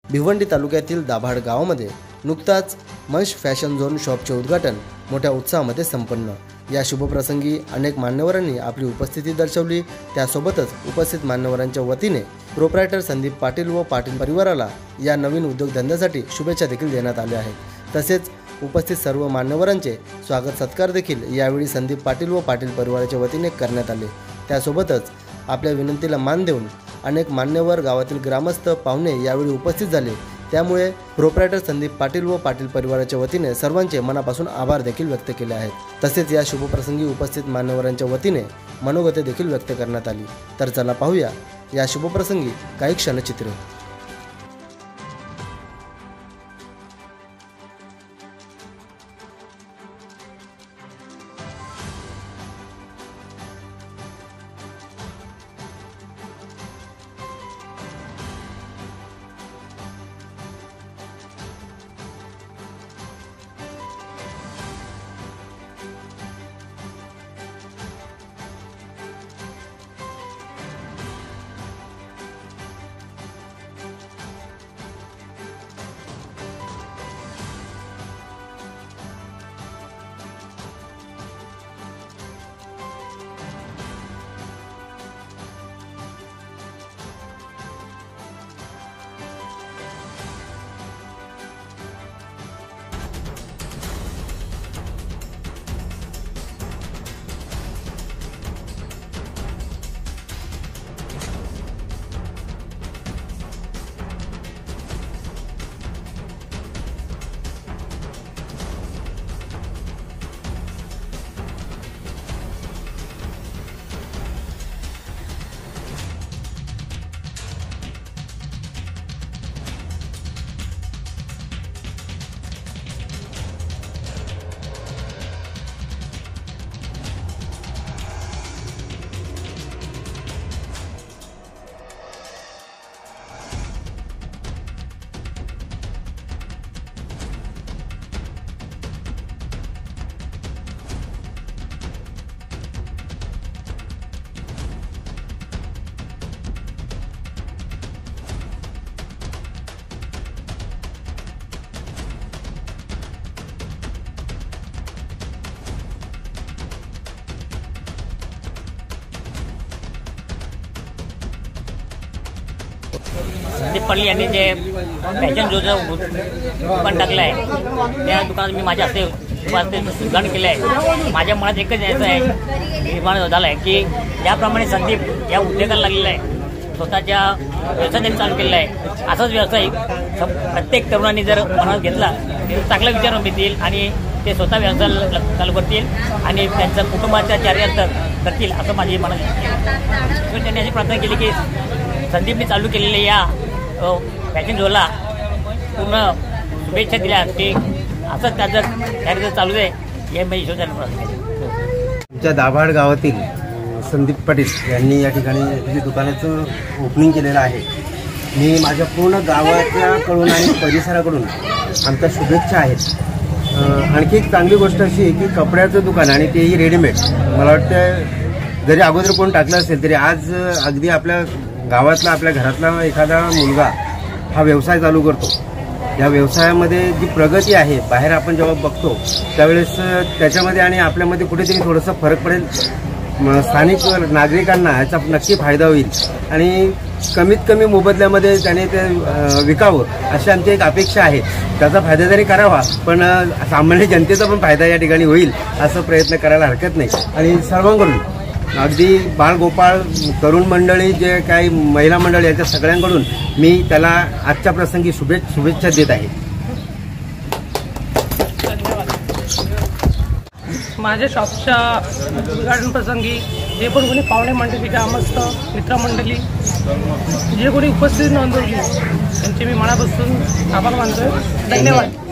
भिवंडी तालुक्यातील दाभाड गावामध्ये नुकताच मंच फॅशन झोन शॉपचे उद्घाटन मोठ्या उत्साहामध्ये संपन्न। या शुभप्रसंगी अनेक मान्यवरांनी आपली उपस्थिती दर्शवली। त्यासोबतच उपस्थित मान्यवरांच्या वतीने प्रोप्रायटर संदीप पाटील व पाटील परिवाराला या नवीन उद्योगधंद्यासाठी शुभेच्छा देखील देण्यात आल्या आहेत। तसेच उपस्थित सर्व मान्यवरांचे स्वागत सत्कार देखील यावेळी संदीप पाटील व पाटील परिवाराच्या वतीने करण्यात आले। त्यासोबतच आपल्या विनंतीला मान देऊन अनेक मान्यवर गावातील ग्रामस्थ पाहुणे यावेळी उपस्थित झाले। त्यामुळे प्रोप्रायटर संदीप पाटील व पाटील परिवाराच्या वतीने सर्वांचे मनापासून आभार देखील व्यक्त केले आहेत। तसेच या शुभप्रसंगी उपस्थित मान्यवरांच्या वतीने मनोगते देखील व्यक्त करण्यात आली। तर चला पाहूया या शुभप्रसंगी काही क्षणचित्रे। संदीप पाटील यांनी जे फॅशन झोनचं दुकान टाकलं आहे त्या दुकानात मी माझ्या हस्ते उद्घाटन केलं आहे। माझ्या मनात एकच यायचं आहे निर्माण झालं आहे की ज्याप्रमाणे संदीप या उद्योगाला लागलेला आहे, स्वतःच्या व्यवसाय त्यांनी चालू केलेला आहे। असाच व्यवसाय प्रत्येक तरुणांनी जर मनात घेतला तर चांगला विचार येतील आणि ते स्वतः व्यवसाय चालू करतील आणि त्यांचं कुटुंबाच्या चार्यार्थ करतील असं माझी मनात आहे। त्यांनी अशी प्रार्थना केली की संदीपने चालू केलेल्या या फॅशन झोनला पूर्ण शुभेच्छा दिल्या की असंच त्याचं कार्य चालू आहे हे मी ईश्वराला प्रार्थना केली। आमच्या दाभाड गावातील संदीप पाटील यांनी या ठिकाणी दुकानाचं ओपनिंग केलेलं आहे। मी माझ्या पूर्ण गावाच्याकडून आणि परिसराकडून आमच्या शुभेच्छा आहेत। आणखी एक चांगली गोष्ट अशी आहे की कपड्याचं दुकान आणि तेही रेडीमेड, मला वाटतं जरी अगोदर कोण टाकलं असेल तरी आज अगदी आपल्या गावातला आपल्या घरातला एखादा मुलगा हा व्यवसाय चालू करतो। या व्यवसायामध्ये जी प्रगती आहे बाहेर आपण जेव्हा बघतो त्यावेळेस त्याच्यामध्ये आणि आपल्यामध्ये कुठेतरी थोडंसं फरक पडेल। स्थानिक नागरिकांना याचा नक्की फायदा होईल आणि कमीत कमी मोबदल्यामध्ये त्याने ते विकावं अशी आमची एक अपेक्षा आहे। त्याचा फायदा जरी करावा पण सामान्य जनतेचा पण फायदा या ठिकाणी होईल असं प्रयत्न करायला हरकत नाही। आणि सर्वांकडून अगदी बाळगोपाळ तरुण मंडळी जे काही महिला मंडळी यांच्या सगळ्यांकडून मी त्याला आजच्या प्रसंगी शुभेच्छा देत आहे। माझ्या शॉपच्या उद्घाटन प्रसंगी जे पण कोणी पाहुणे मंडळी, ग्रामस्थ, मित्रमंडळी जे कोणी उपस्थित नोंदवली त्यांचे मी मनापासून आभार मानतोय। धन्यवाद।